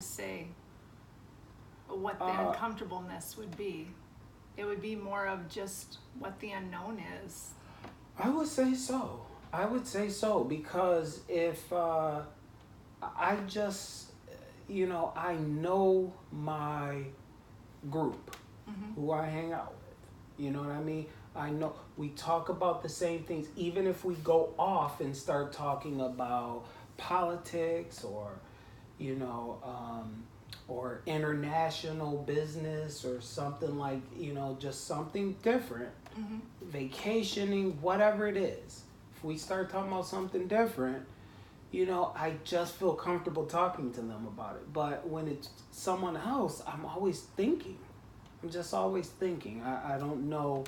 say what the Uh, uncomfortableness would be. It would be more of just what the unknown is. I would say so. I would say so because if I just, I know my group Hmm. who I hang out with. You know what I mean? I know we talk about the same things, even if we go off and start talking about politics you know, or international business or something like, just something different, Hmm. vacationing, whatever it is. If we start talking about something different, I just feel comfortable talking to them about it. But when it's someone else, I'm always thinking. I'm just always thinking. I don't know,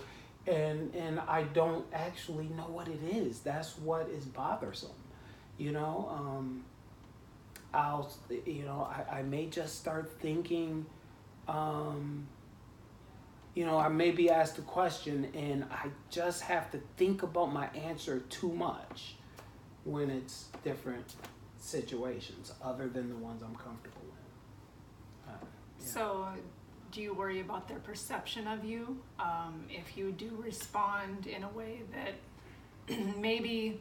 and I don't actually know what it is. That's what is bothersome. You know, I'll I may just start thinking. Um, I may be asked a question, and I just have to think about my answer too much when it's different situations other than the ones I'm comfortable in. Yeah. So, do you worry about their perception of you? If you do respond in a way that maybe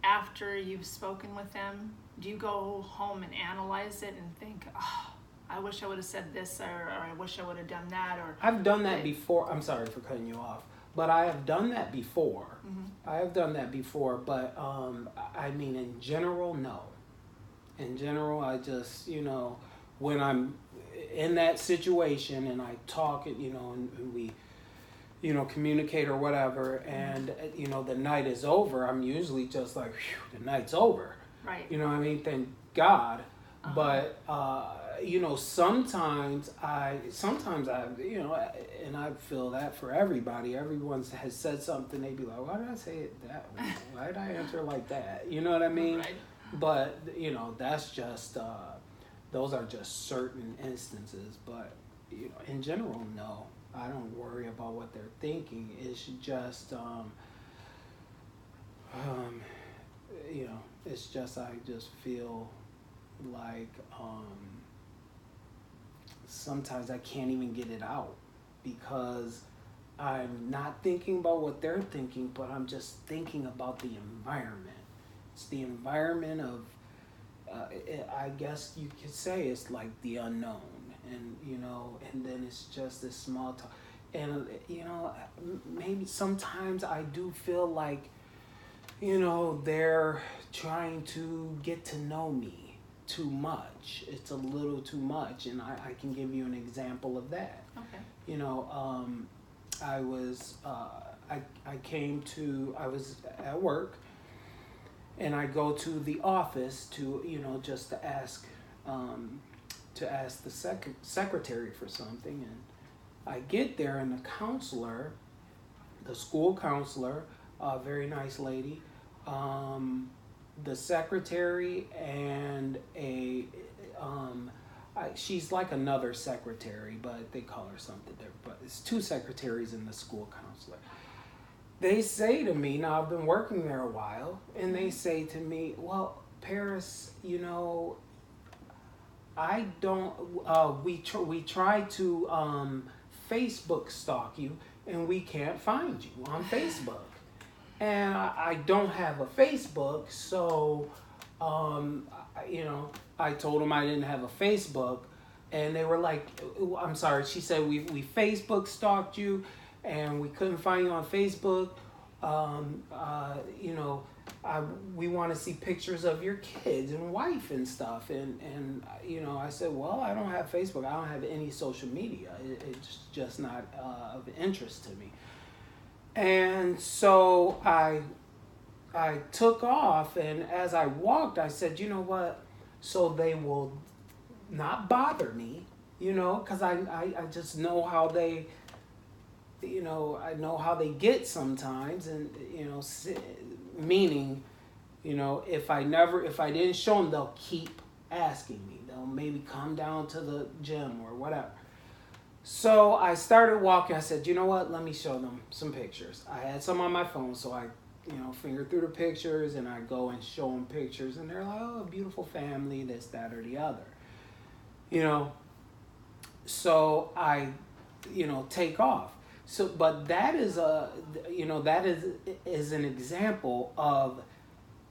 after you've spoken with them, do you go home and analyze it and think, oh, I wish I would have said this, or I wish I would have done that, or I've done that that? before. I'm sorry for cutting you off, but I have done that before. Mhm. I have done that before, but I mean, in general, no. In general, I just, when I'm in that situation and I talk, and we, communicate or whatever, and, the night is over, I'm usually just like, "Phew, the night's over." Right. You know what I mean? Thank God. Uh-huh. But, sometimes I, and I feel that for everybody. Everyone has said something, they be like, why did I say it that way? Why did I answer like that? You know what I mean? Right. But, that's just, those are just certain instances. But, in general, no. I don't worry about what they're thinking. It's just, um, it's just, I just feel like sometimes I can't even get it out because I'm not thinking about what they're thinking, but I'm just thinking about the environment. It's the environment of, I guess you could say it's like the unknown, and and then it's just this small talk, and maybe sometimes I do feel like, they're trying to get to know me too much. It's a little too much, and I can give you an example of that. Okay. You know, I was I was at work, and I go to the office to just to ask the secretary for something, and I get there, and the school counselor, a very nice lady, the secretary, and she's like another secretary, but they call her something different. But it's two secretaries and the school counselor. They say to me, now I've been working there a while, and they say to me, well, Paris, I don't, we try to Facebook stalk you, and we can't find you on Facebook. And I don't have a Facebook, so I told them I didn't have a Facebook, and they were like, "I'm sorry." She said, "We Facebook stalked you, and we couldn't find you on Facebook. Um, uh, you know, we want to see pictures of your kids and wife and stuff." And I said, "Well, I don't have Facebook. I don't have any social media. It's just not of interest to me." And so I took off, and as I walked, I said, "You know what? So they will not bother me, because I just know how they, I know how they get sometimes, and meaning, if I didn't show them, they'll keep asking me. They'll maybe come down to the gym or whatever." So I started walking. I said, "You know what? Let me show them some pictures." I had some on my phone, so I, finger through the pictures, and I go and show them pictures, and they're like, "Oh, a beautiful family, this, that, or the other." you know. So I, take off. So, but that is is an example of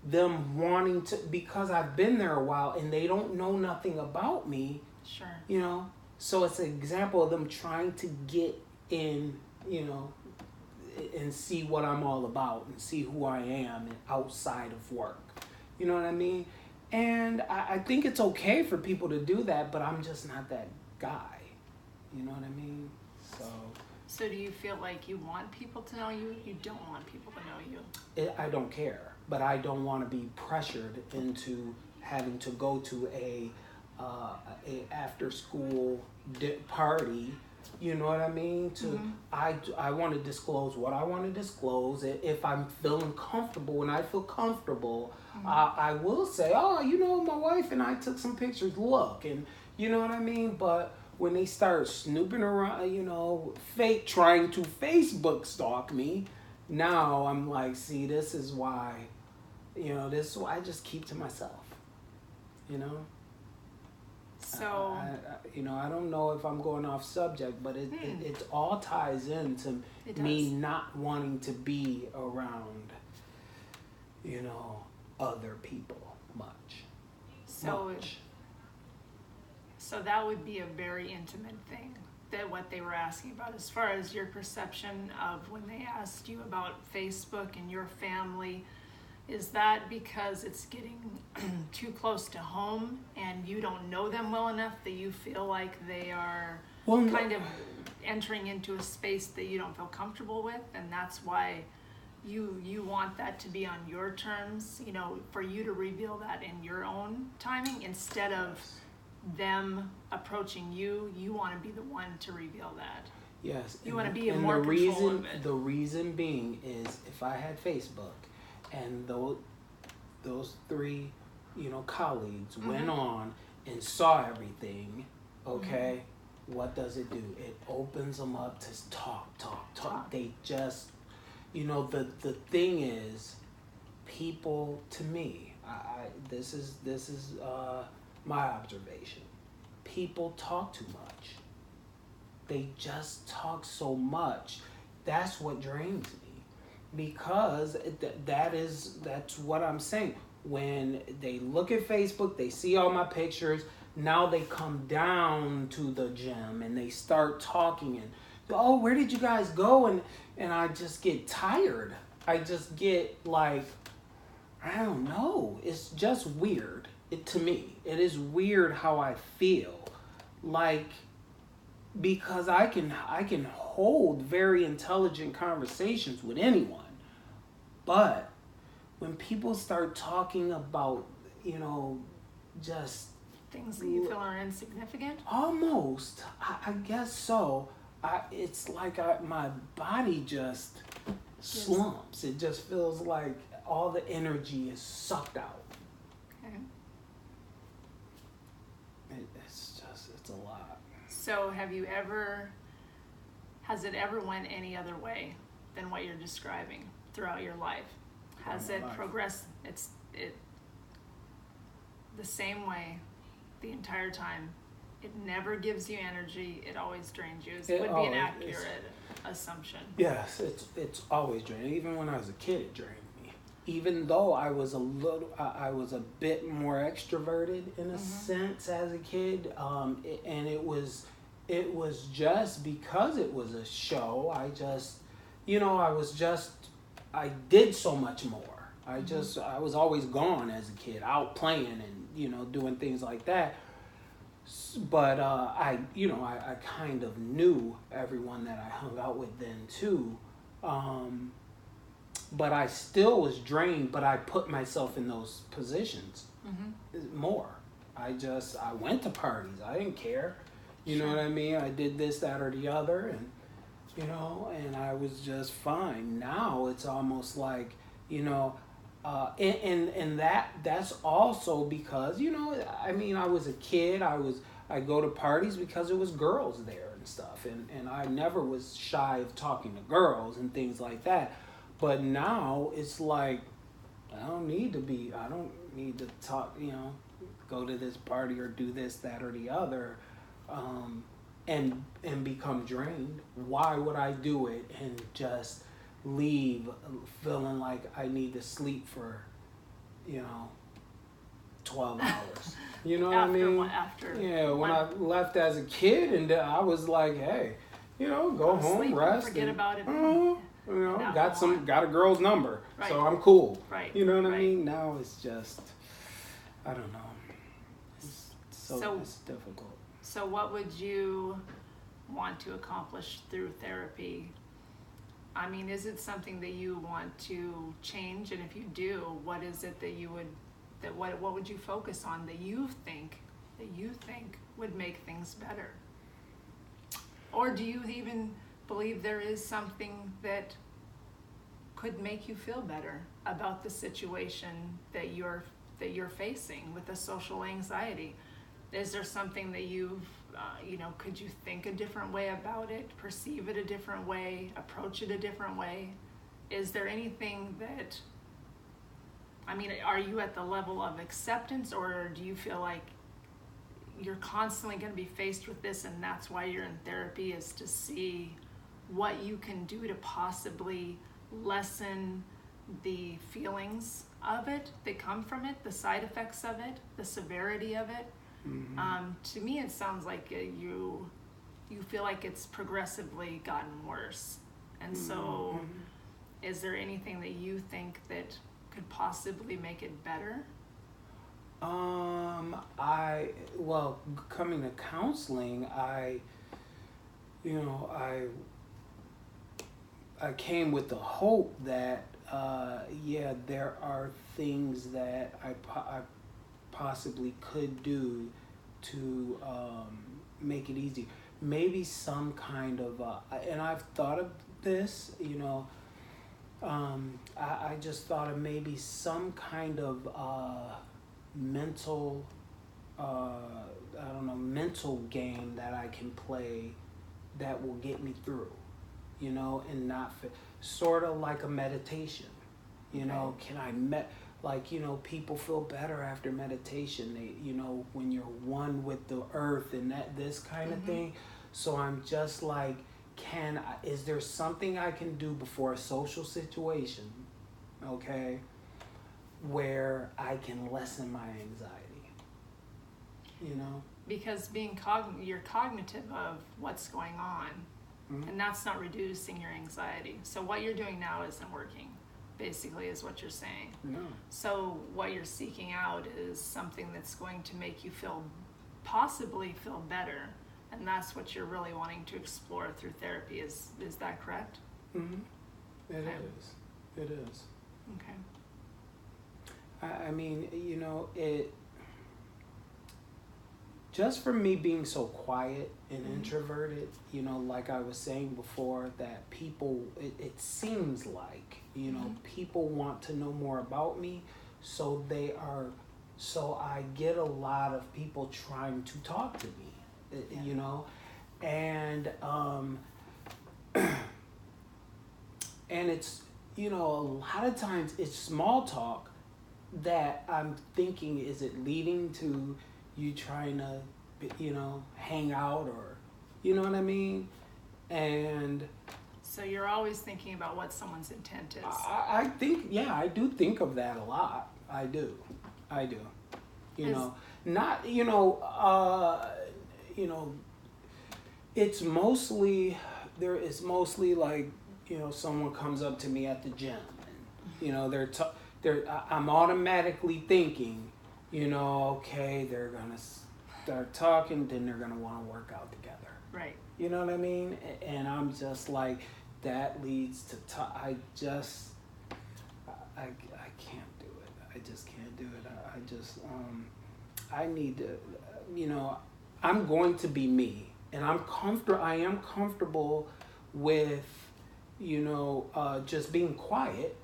them wanting to, because I've been there a while and they don't know nothing about me. Sure. So it's an example of them trying to get in, and see what I'm all about and see who I am outside of work. You know what I mean? And I think it's okay for people to do that, but I'm just not that guy. You know what I mean? So do you feel like you want people to know you? You don't want people to know you? I don't care, but I don't want to be pressured into having to go to a after school party. You know what I mean? I want to disclose what I want to disclose. If I'm feeling comfortable, when I feel comfortable, I will say, oh, my wife and I took some pictures. Look, and you know what I mean? But when they start snooping around, trying to Facebook stalk me, now I'm like, see, this is why, this is why I just keep to myself, So, I don't know if I'm going off subject, but it all ties into me not wanting to be around, other people much. So that would be a very intimate thing, that what they were asking about, as far as your perception of when they asked you about Facebook and your family. Is that because it's getting too close to home and you don't know them well enough that you feel like they are kind of entering into a space that you don't feel comfortable with, and that's why you want that to be on your terms, for you to reveal that in your own timing instead of them approaching you? You want to be the one to reveal that. Yes. You want to be in more control of it. The reason being is, if I had Facebook and those three, colleagues went on and saw everything, okay, what does it do? It opens them up to talk. They just, the thing is, people, to me, this is my observation. People talk too much. They just talk so much. That's what drains me, because that's what I'm saying. When they look at Facebook, they see all my pictures. Now they come down to the gym and they start talking and, oh, where did you guys go? And I just get tired. I just get like, I don't know. It's just weird. To me, it is weird how I feel, like, because I can hold very intelligent conversations with anyone, but when people start talking about, just things that you feel are insignificant, almost, I guess so. It's like my body just slumps. It just feels like all the energy is sucked out. It's a lot. So has it ever went any other way than what you're describing throughout your life? Has it progressed? It's the same way the entire time. It never gives you energy. It always drains you. It would be an accurate assumption. Yes, it's always draining. Even when I was a kid, it drained me. Even though I was a bit more extroverted in a sense as a kid, and it was just because it was a show. I did so much more. I was always gone as a kid, out playing and doing things like that. But I kind of knew everyone that I hung out with then too. But I still was drained, but I put myself in those positions more. I went to parties. I didn't care. You know what I mean? I did this, that, or the other, and and I was just fine. Now it's almost like, and that's also because, I was a kid. I go to parties because it was girls there and stuff, and I never was shy of talking to girls and things like that. But now it's like, I don't need to talk, go to this party or do this, that, or the other, and become drained. Why would I do it and just leave feeling like I need to sleep for, 12 hours? You know what I mean? When I left as a kid, and I was like, hey, go home, rest, forget about it. Got a girl's number, right. So I'm cool. Right. You know what I mean? Now it's just, I don't know. It's difficult. So what would you want to accomplish through therapy? I mean, is it something that you want to change? And if you do, what is it that you would, what would you focus on that you think would make things better? Or do you even believe there is something that could make you feel better about the situation that you're facing with the social anxiety? Is there something that you've, could you think a different way about it, perceive it a different way, approach it a different way? Is there anything that, are you at the level of acceptance, or do you feel like you're constantly going to be faced with this, and that's why you're in therapy, is to see what you can do to possibly lessen the feelings of it that come from it, the side effects of it, the severity of it? Mm-hmm. To me, it sounds like you feel like it's progressively gotten worse. And so is there anything that you think that could possibly make it better? Coming to counseling, I came with the hope that, there are things that I possibly could do to make it easier. Maybe some kind of, and I've thought of this, I just thought of maybe some kind of mental, mental game that I can play that will get me through, and not sort of like a meditation, can I people feel better after meditation. They, when you're one with the earth and this kind of thing. So I'm just like, is there something I can do before a social situation, okay, where I can lessen my anxiety, Because you're cognitive of what's going on, and that's not reducing your anxiety. So what you're doing now isn't working, basically, is what you're saying. No. So what you're seeking out is something that's going to make you possibly feel better, and that's what you're really wanting to explore through therapy. Is that correct? Mm-hmm. It is. Okay. It just for me being so quiet and introverted, like I was saying before, that people, it seems like, people want to know more about me, so I get a lot of people trying to talk to me, and and it's, a lot of times it's small talk that I'm thinking, is it leading to you trying to, hang out, or, you know what I mean? And so you're always thinking about what someone's intent is. I think, I do think of that a lot. I do. Not, it's mostly like, someone comes up to me at the gym, and, I'm automatically thinking, okay, they're gonna start talking, then they're gonna want to work out together. Right. You know what I mean? And I'm just like, that leads to I can't do it. I just can't do it. I need to, I'm going to be me, and I am comfortable with, just being quiet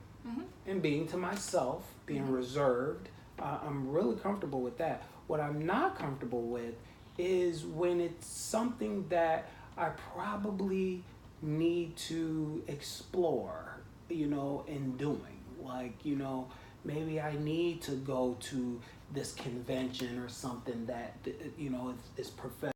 and being to myself, being reserved. I'm really comfortable with that. What I'm not comfortable with is when it's something that I probably need to explore, in doing. Like, maybe I need to go to this convention or something that, you know, is professional.